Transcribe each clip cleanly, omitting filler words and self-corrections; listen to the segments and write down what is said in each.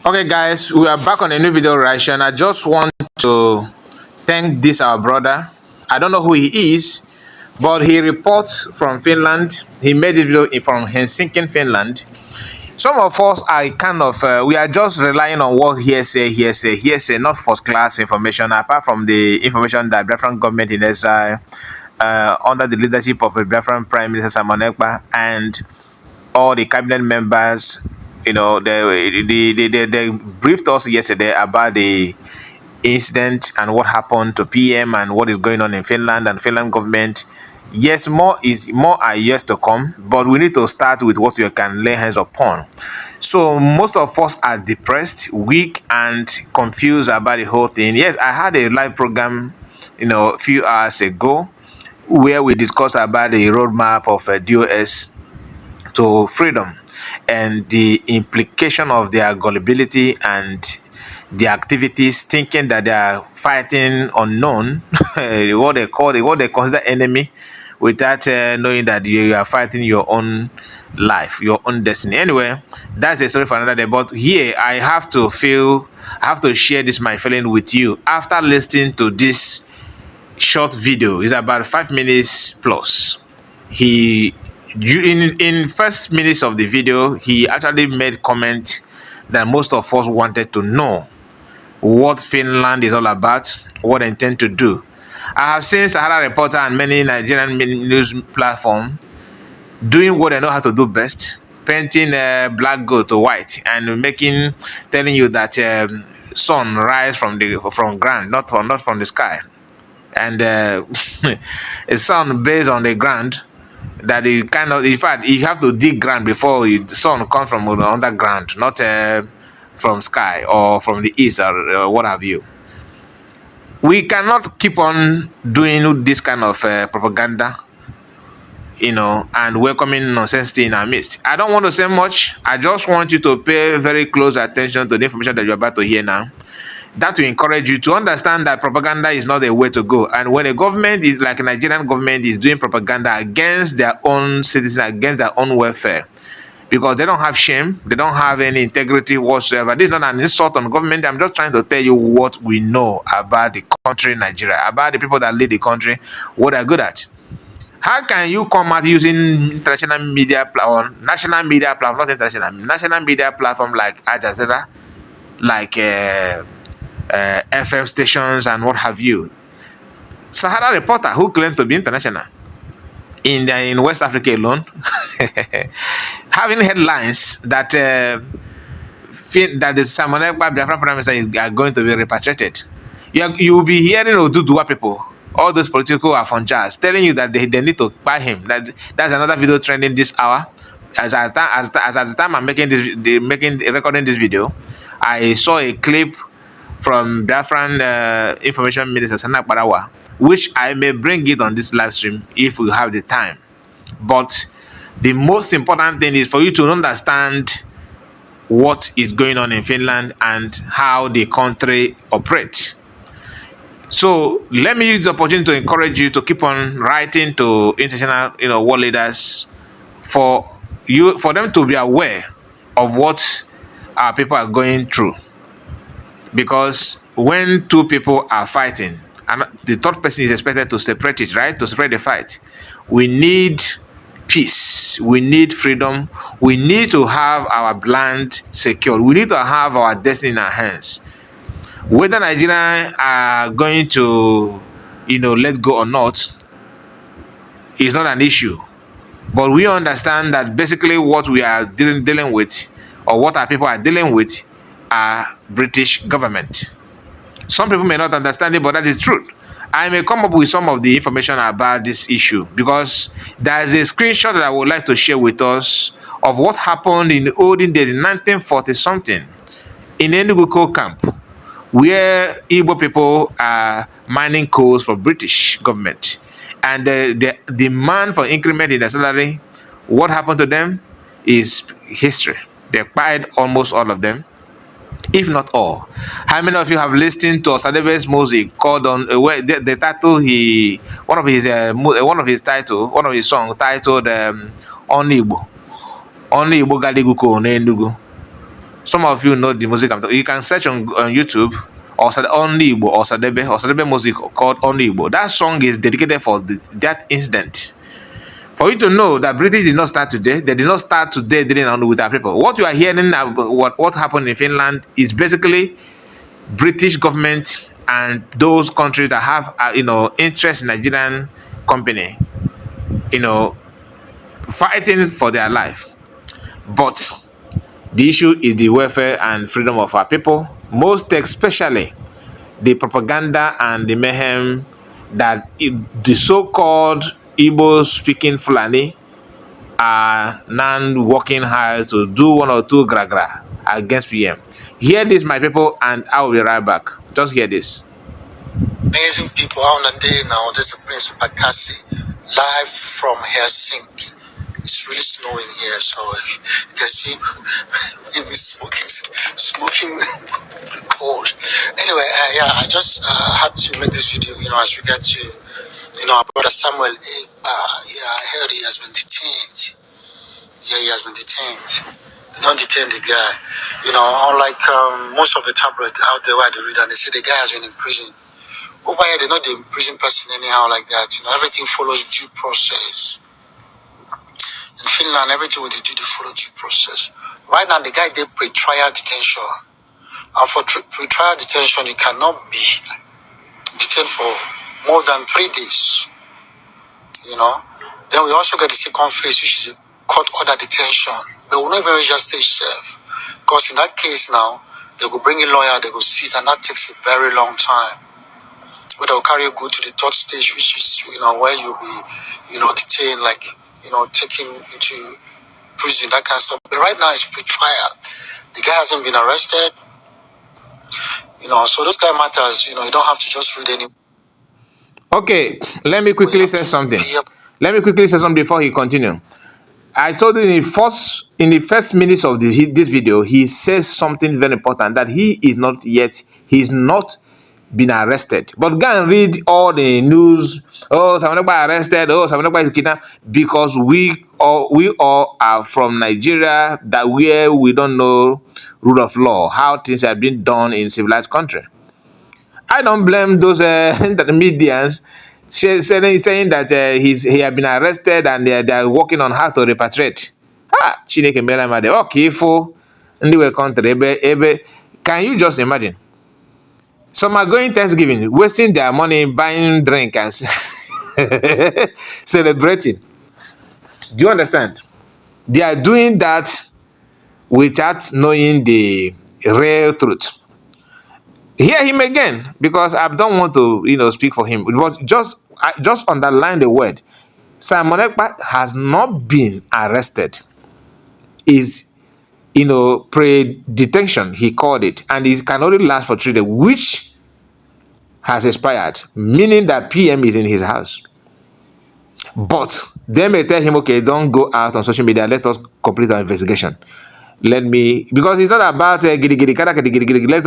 Okay, guys, we are back on a new video reaction. I just want to thank this our brother. I don't know who he is, but he reports from Finland. He made this video from Helsinki, Finland. Some of us are kind of we are just relying on what hearsay, not first class information. Apart from the information that Biafran government in exile, under the leadership of a Biafran Prime Minister Simon Ekpa and all the cabinet members, they briefed us yesterday about the incident and what happened to PM and what is going on in Finland and Finland government. Yes, more are years to come, but we need to start with what we can lay hands upon. So most of us are depressed, weak, and confused about the whole thing. Yes, I had a live program, a few hours ago, where we discussed about the roadmap of DOS to freedom and the implication of their gullibility and the activities, thinking that they are fighting unknown, what they consider enemy, without knowing that you are fighting your own life, your own destiny. Anyway, that's a story for another day. But here, I have to share this my feeling with you after listening to this short video. It's about 5 minutes plus. In first minutes of the video, he actually made comment that most of us wanted to know what Finland is all about, what they intend to do. I have seen Sahara Reporter and many Nigerian news platforms doing what they know how to do best, painting black gold to white and telling you that sun rise from ground, not from the sky, and a sun based on the ground that it kind of, in fact, you have to dig ground before the sun comes from underground, not from sky or from the east or what have you. We cannot keep on doing this kind of propaganda, and welcoming nonsense in our midst. I don't want to say much. I just want you to pay very close attention to the information that you're about to hear now. That will encourage you to understand that propaganda is not the way to go. And when a government is like a Nigerian government is doing propaganda against their own citizens, against their own welfare, because they don't have shame, they don't have any integrity whatsoever. This is not an insult on government. I'm just trying to tell you what we know about the country Nigeria, about the people that lead the country, what they're good at. How can you come out using international media platform, national media platform, not international, national media platform like Al Jazeera, like FM stations and what have you? Sahara Reporter, who claimed to be international in West Africa alone, having headlines that that the Simon Ekpa Biafra Prime Minister are going to be repatriated. You will be hearing Oduduwa people, all those political afonjas, telling you that they need to buy him. That's another video trending this hour. As at the time I'm recording this video, I saw a clip from Biafran Information Minister Sana Barawa, which I may bring it on this live stream if we have the time. But the most important thing is for you to understand what is going on in Finland and how the country operates. So let me use the opportunity to encourage you to keep on writing to international, world leaders for them to be aware of what our people are going through. Because when two people are fighting, and the third person is expected to separate it, right? To separate the fight. We need peace. We need freedom. We need to have our land secured. We need to have our destiny in our hands. Whether Nigeria are going to, let go or not, is not an issue. But we understand that basically what we are dealing with, or what our people are dealing with, are British government. Some people may not understand it, but that is truth. I may come up with some of the information about this issue because there is a screenshot that I would like to share with us of what happened in the olden days in 1940 something in Enugu coal camp, where Igbo people are mining coals for British government, and the demand for increment in the salary. What happened to them is history. They acquired almost all of them, if not all. How many of you have listened to Osadebe's music called on the title one of his songs titled Only Igbo Galiguko N'Enugu. Some of you know the music I'm talking. You can search on YouTube or Only Igbo or Sadebe music called Only Igbo. That song is dedicated for that incident. For you to know that British did not start today, they did not start today dealing with our people. What you are hearing now, what happened in Finland is basically British government and those countries that have interest in Nigerian company, fighting for their life. But the issue is the welfare and freedom of our people, most especially the propaganda and the mayhem that the so-called Igbo-speaking Fulani are now working hard to do one or two gra against PM. Hear this, my people, and I will be right back. Just hear this. Amazing people out on the day now. This is Prince Bakassi, live from Helsinki. It's really snowing here, so you can see smoking cold. Anyway, I just had to make this video, as we get to, our brother Samuel. I heard he has been detained. Yeah, he has been detained. They don't detain the guy. Unlike most of the tabloids out there where they read and they say the guy has been in prison. Over here, they're not the prison person anyhow like that. Everything follows due process. In Finland, everything they do, they follow due process. Right now, the guy did pre-trial detention. And for pre-trial detention, he cannot be detained for more than 3 days. Then we also get the second phase, which is a court order detention. They will not even just stay safe. Because in that case now, they will bring a lawyer, they will sit, and that takes a very long time. But they'll carry you go to the third stage, which is, where you'll be, detained, taken into prison, that kind of stuff. But right now, it's pre-trial. The guy hasn't been arrested. So those kind of matters, you don't have to just read any. Okay, let me quickly say something. Let me quickly say something before he continue. I told you in the first minutes of this video, he says something very important, that he's not been arrested. But go and read all the news. Oh, someone arrested. Oh, someone is kidnapped. Because we all are from Nigeria, that where we don't know rule of law, how things have been done in civilized country. I don't blame those intermediaries saying that he had been arrested and they are working on how to repatriate. Chineke mere mmadụ okay ifo ndị we country ebe. Can you just imagine? Some are going Thanksgiving, wasting their money buying drink and celebrating. Do you understand? They are doing that without knowing the real truth. Hear him again, because I don't want to, speak for him. But just underline the word. Simon Ekpa has not been arrested. Is, pre-detention, he called it, and it can only last for 3 days, which has expired, meaning that PM is in his house. But they may tell him, okay, don't go out on social media. Let us complete our investigation. Because it's not about let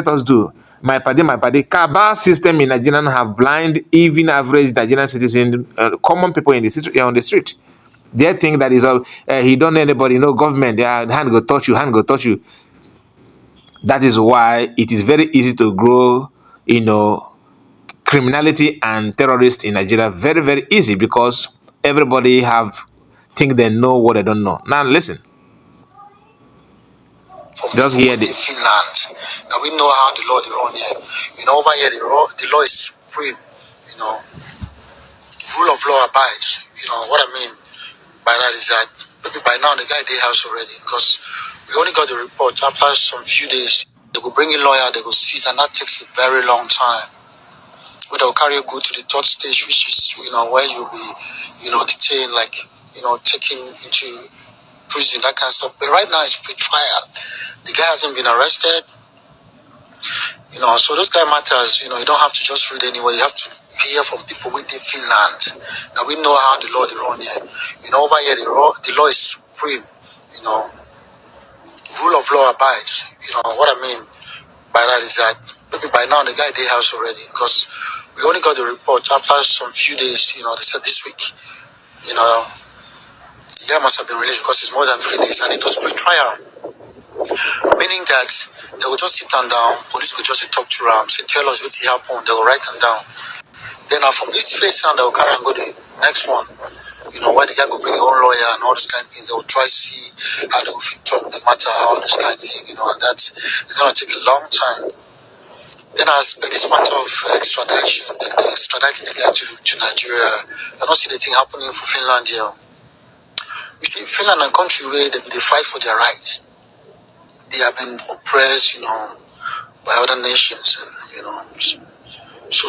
us do. My party. Cabal system in Nigeria have blind, even average Nigerian citizens, common people on the street. They think that is all. He don't know anybody, no government. Hand go touch you. That is why it is very easy to grow, criminality and terrorists in Nigeria. Very, very easy, because everybody think they know what they don't know. Now listen. Just hear this. Finland. Now we know how the law is run here. Over here the law is supreme. Rule of law abides. What I mean by that is that maybe by now the guy they house already, because we only got the report after some few days. They will bring a lawyer, they will sit, and that takes a very long time. But they'll carry you go to the third stage, which is where you'll be detained, taken into prison, that kind of stuff. But right now it's pre-trial. The guy hasn't been arrested. So those kind of matters, you don't have to just read anywhere. You have to hear from people within Finland. Now we know how the law is run here. Over here the law is supreme. Rule of law abides. What I mean by that is that maybe by now the guy they house already, because we only got the report after some few days. They said this week. The guy must have been released because it's more than 3 days and it was pre-trial. Meaning that they will just sit them down, police will just talk to them, say, tell us what happened, they will write them down. Then from this phase now, they will carry and go to the next one. Where the guy will bring your own lawyer and all these kind of things, they will try to see how they will talk the matter, all this kind of thing, and that's it's going to take a long time. Then as per this matter of extradition, they extraditing the guy to Nigeria. I don't see the thing happening for Finland here. You see, Finland and country where they fight for their rights. They have been oppressed, by other nations, so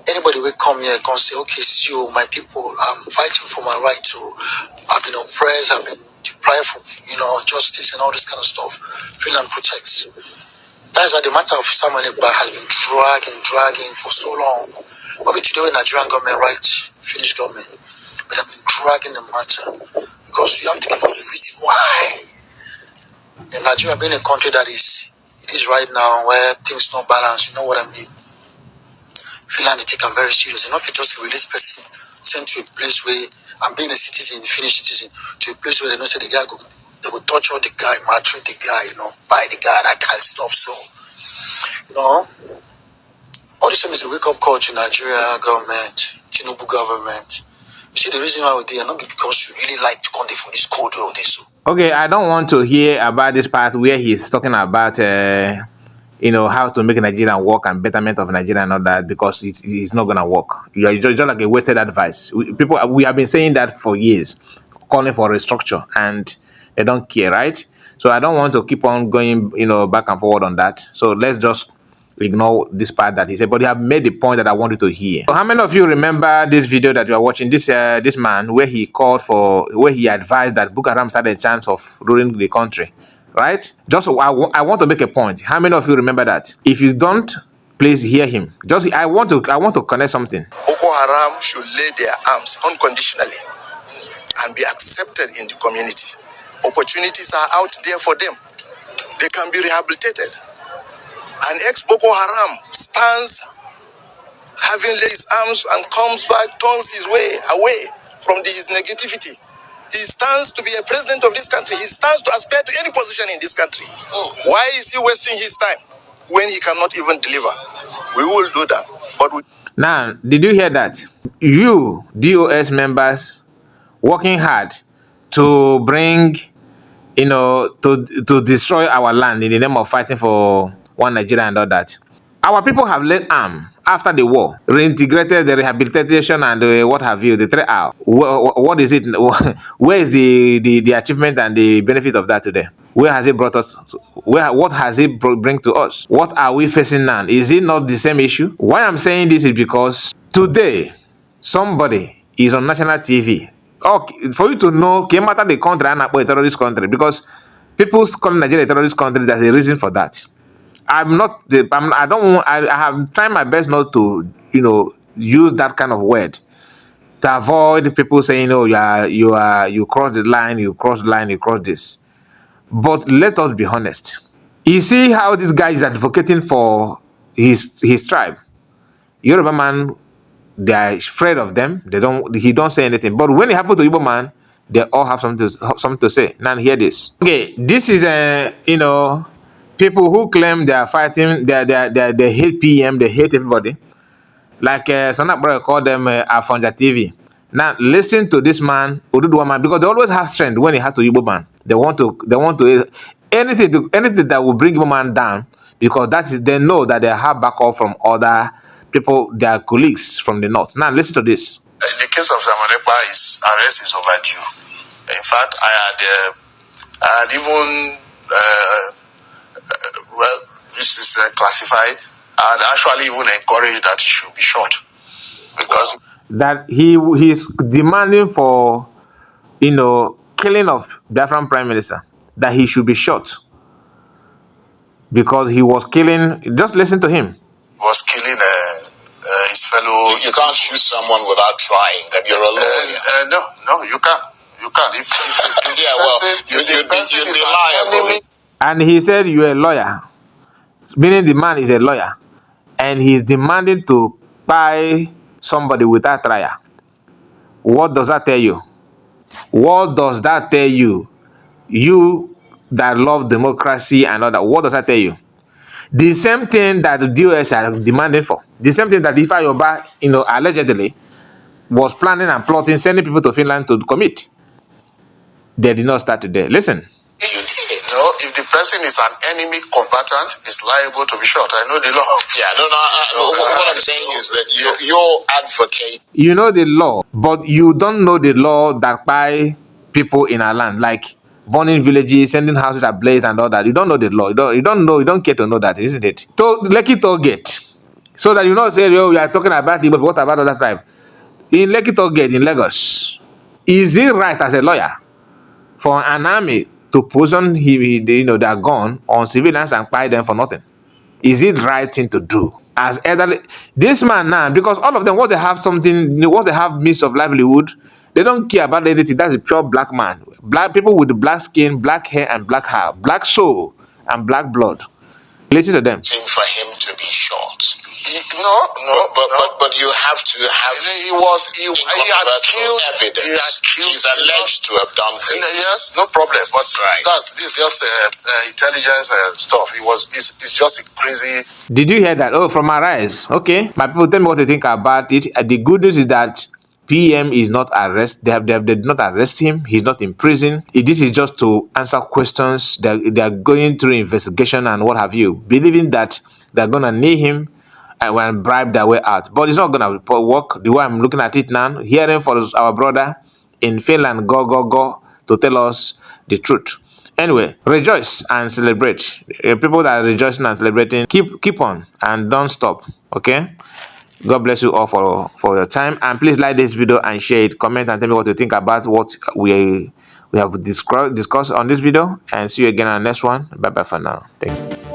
anybody will come here and say, okay, see you, my people, I'm fighting for my right to, I've been oppressed, I've been deprived from, justice and all this kind of stuff. Finland protects. That's why the matter of Samuel Ekpa has been dragging for so long. But today with Nigerian government, right, Finnish government, but they've been dragging the matter because you have to give us a reason why. And Nigeria being a country that it is right now where things not balanced, you know what I mean? Finland, they take them very serious. Enough to just release person, sent to a place where I'm being a citizen, Finnish citizen, to a place where they don't say the guy they will torture the guy, maltreat the guy, buy the guy, that kind of stuff. So, all this time is a wake-up call to Nigeria government, Tinubu government. You see, the reason why we're there, not because you really like to come there for this code or this. Okay, I don't want to hear about this part where he's talking about how to make Nigeria work and betterment of Nigeria and all that, because it's not gonna work. You're just like a wasted advice. We have been saying that for years, calling for restructure, and they don't care, right? So I don't want to keep on going, back and forward on that. So let's just ignore this part that he said. But he have made the point that I wanted to hear. So how many of you remember this video that you are watching? This man where he advised that Boko Haram had a chance of ruling the country. Right? Just I want to make a point. How many of you remember that? If you don't, please hear him. Just I want to connect something. Boko Haram should lay their arms unconditionally and be accepted in the community. Opportunities are out there for them. They can be rehabilitated. An ex-Boko Haram stands having laid his arms and comes back, turns his way away from his negativity. He stands to be a president of this country. He stands to aspire to any position in this country. Why is he wasting his time when he cannot even deliver? We will do that. But now, did you hear that? You, DOS members, working hard to bring, to destroy our land in the name of fighting for one Nigeria and all that. Our people have laid arm after the war, reintegrated the rehabilitation and what have you, the 3R. What is it? Where is the achievement and the benefit of that today? Where has it brought us? What has it bring to us? What are we facing now? Is it not the same issue? Why I'm saying this is because today, somebody is on national TV. Okay, for you to know, came out of the country and a terrorist country, because people calling Nigeria a terrorist country, there's a reason for that. I have tried my best not to, use that kind of word to avoid people saying, "Oh, you cross the line, you cross the line, you cross this." But let us be honest. You see how this guy is advocating for his tribe. Yoruba man, they are afraid of them. He don't say anything. But when it happens to Igbo man, they all have something to say. Now hear this. Okay, this is people who claim they are fighting, they hate PM, they hate everybody. Like Sonat Brother called them Afonja TV. Now listen to this man, Oduduwa man, because they always have strength when it has to Igbo man. They want to anything that will bring Igbo man down, because they know that they have backup from other people, their colleagues from the north. Now listen to this. the case of Samuel Ekpa, his arrest is overdue. In fact, I had even this is classified. I had actually even encouraged that he should be shot, because that he's demanding for killing of Biafran Prime Minister, that he should be shot because he was killing. Just listen to him. Was killing his fellow. You can't shoot someone without trying. Then you're a lawyer. No, you can't. You can't. If yeah, well, you'd be liable. And he said, "You're a lawyer," meaning the man is a lawyer, and he's demanding to buy somebody without trial. What does that tell you? What does that tell you? You that love democracy and all that, what does that tell you? The same thing that the DOS are demanding for. The same thing that Ifa Yoba, allegedly was planning and plotting, sending people to Finland to commit. They did not start today. Listen. You did. No, if the person is an enemy combatant, is liable to be shot. I know the law. Yeah, what I'm saying is that you advocate. You know the law, but you don't know the law that by people in our land, like burning villages, sending houses ablaze and all that. You don't know the law. You don't care to know that, isn't it? So Lekki Toll Gate. So that you not say, oh, you are talking about it, but what about other tribe? In Lekki Toll Gate in Lagos, is it right as a lawyer for an army to position their gun on civilians and buy them for nothing? Is it right thing to do? As elderly, this man now, because all of them, what they have means of livelihood, they don't care about anything. That's a pure black man. Black people with black skin, black hair, and black hair, black soul, and black blood. Listen to them. For him to be shot. But you have to have. He had killed evidence. He's alleged to have done things. Yes, no problem. But this is just intelligence stuff. It's just a crazy. Did you hear that? Oh, from Arre. Okay, my people, tell me what you think about it. The good news is that PM is not arrested. They did not arrest him. He's not in prison. This is just to answer questions. They are going through investigation and what have you, believing that they're gonna knee him and bribe their way out. But it's not gonna work the way I'm looking at it now. Hearing for our brother in Finland, go to tell us the truth. Anyway, rejoice and celebrate. People that are rejoicing and celebrating, keep on and don't stop. Okay. God bless you all for your time, and please like this video and share it. Comment and tell me what you think about what we have discussed on this video, and see you again on the next one. Bye bye for now. Thank you.